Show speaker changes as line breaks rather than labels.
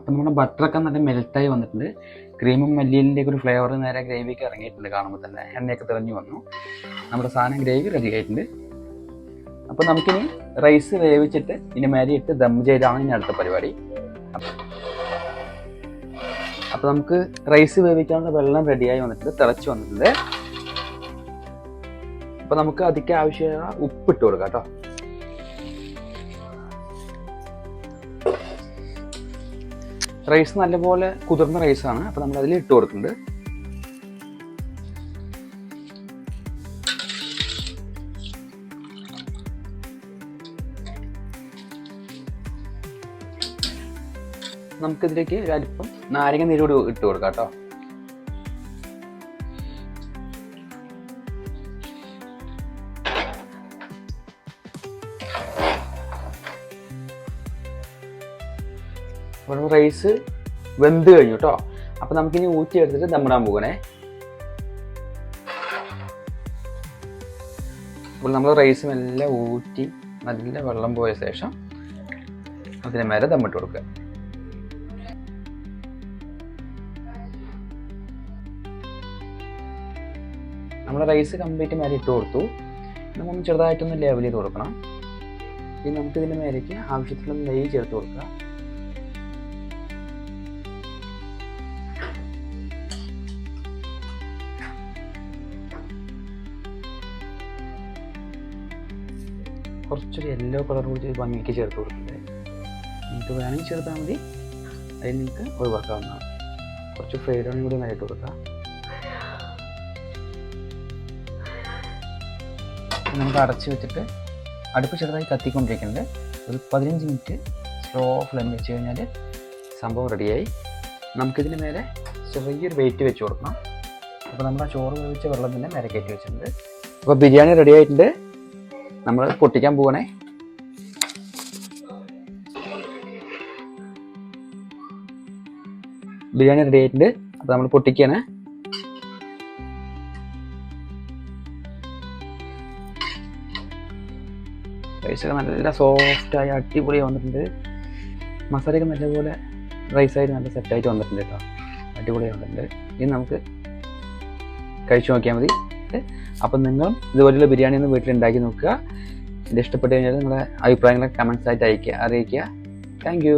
അപ്പം നമ്മുടെ ബട്ടറൊക്കെ നല്ല മെൽറ്റായി വന്നിട്ടുണ്ട്. ക്രീമും മല്ലിയിലിൻ്റെയൊക്കെ ഒരു ഫ്ലേവർ നേരെ ഗ്രേവിക്ക് ഇറങ്ങിയിട്ടുണ്ട്. കാണുമ്പോൾ തന്നെ എണ്ണയൊക്കെ തെളിഞ്ഞു വന്നു. നമ്മുടെ സാധനം ഗ്രേവി റെഡി ആയിട്ടുണ്ട്. അപ്പോൾ നമുക്കിനി റൈസ് വേവിച്ചിട്ട് ഇനി മേലെ ഇട്ട് ദം ചെയ്താണ് ഇനി അടുത്ത പരിപാടി. അപ്പോൾ നമുക്ക് റൈസ് വേവിക്കാനുള്ള വെള്ളം റെഡിയായി വന്നിട്ടുണ്ട്, തിളച്ച് വന്നിട്ടുണ്ട്. അപ്പോൾ നമുക്ക് അതിക്ക് ആവശ്യമായ ഉപ്പിട്ട് കൊടുക്കാം കേട്ടോ. റൈസ് നല്ലപോലെ കുതിർന്ന റൈസാണ്. അപ്പോൾ നമ്മൾ അതിൽ ഇട്ട് കൊടുക്കുന്നുണ്ട്. നമുക്കിതിലേക്ക് ഒരല്പം നാരങ്ങ നീരോട് ഇട്ട് കൊടുക്കാം കേട്ടോ. അപ്പോൾ റൈസ് വെന്ത് കഴിഞ്ഞു കേട്ടോ. അപ്പോൾ നമുക്കിനി ഊറ്റി എടുത്തിട്ട് ദമ്മിടാൻ പോകണേ. അപ്പോൾ നമ്മൾ റൈസ് മെല്ലെ ഊറ്റി നല്ല വെള്ളം പോയ ശേഷം അതിന് മേലെ ദമ്മിട്ട് കൊടുക്കുക. നമ്മൾ റൈസ് കംപ്ലീറ്റ് മേലെ ഇട്ട് കൊടുത്തു. നമ്മൾ ചെറുതായിട്ടൊന്ന് ലെവൽ ചെയ്ത് കൊടുക്കണം. ഇനി നമുക്കിതിൻ്റെ മേലേക്ക് ആവശ്യത്തിലുള്ള നെയ്യ് ചേർത്ത് കൊടുക്കുക. കുറച്ചൊരു യെല്ലോ കളർ കൂടി ഭംഗിക്ക് ചേർത്ത് കൊടുക്കുന്നത്. നിങ്ങൾക്ക് വേണമെങ്കിൽ ചേർത്താൽ മതി, അതിൽ നിങ്ങൾക്ക് ഒഴിവാക്കാവുന്നതാണ്. കുറച്ച് ഫ്രൈഡ് ഓണിയൻ കൂടി മേലിട്ട് കൊടുക്കുക. നമുക്ക് അടച്ച് വെച്ചിട്ട് അടുപ്പ് ചെറുതായി കത്തിക്കൊണ്ടിരിക്കുന്നുണ്ട്. ഒരു 15 മിനിറ്റ് സ്ലോ ഫ്ലെയിം വെച്ച് കഴിഞ്ഞാൽ സംഭവം റെഡിയായി. നമുക്കിതിന് മേലെ ചെറിയൊരു വെയിറ്റ് വെച്ച് കൊടുക്കണം. അപ്പോൾ നമ്മൾ ആ ചോറ് വേവിച്ച വെള്ളം തന്നെ മേലെ കയറ്റി വെച്ചിട്ടുണ്ട്. അപ്പോൾ ബിരിയാണി റെഡി ആയിട്ടുണ്ട്. നമ്മൾ പൊട്ടിക്കാൻ പോകണേ. ബിരിയാണി റെഡി ആയിട്ടുണ്ട്. അപ്പോൾ നമ്മൾ പൊട്ടിക്കുകയാണ്. റൈസൊക്കെ നല്ല സോഫ്റ്റായി അടിപൊളി വന്നിട്ടുണ്ട്. മസാലയൊക്കെ നല്ലപോലെ റൈസായിട്ട് നല്ല സെറ്റായിട്ട് വന്നിട്ടുണ്ട് കേട്ടോ. അടിപൊളിയായി വന്നിട്ടുണ്ട്. ഇനി നമുക്ക് കഴിച്ചു നോക്കിയാൽ മതി. അപ്പം നിങ്ങളും ഇതുപോലെയുള്ള ബിരിയാണി ഒന്ന് വീട്ടിലുണ്ടാക്കി നോക്കുക. ഇത് ഇഷ്ടപ്പെട്ട് കഴിഞ്ഞാൽ നിങ്ങളുടെ അഭിപ്രായങ്ങളൊക്കെ കമൻസ് ആയിട്ട് അറിയിക്കുക. Thank you.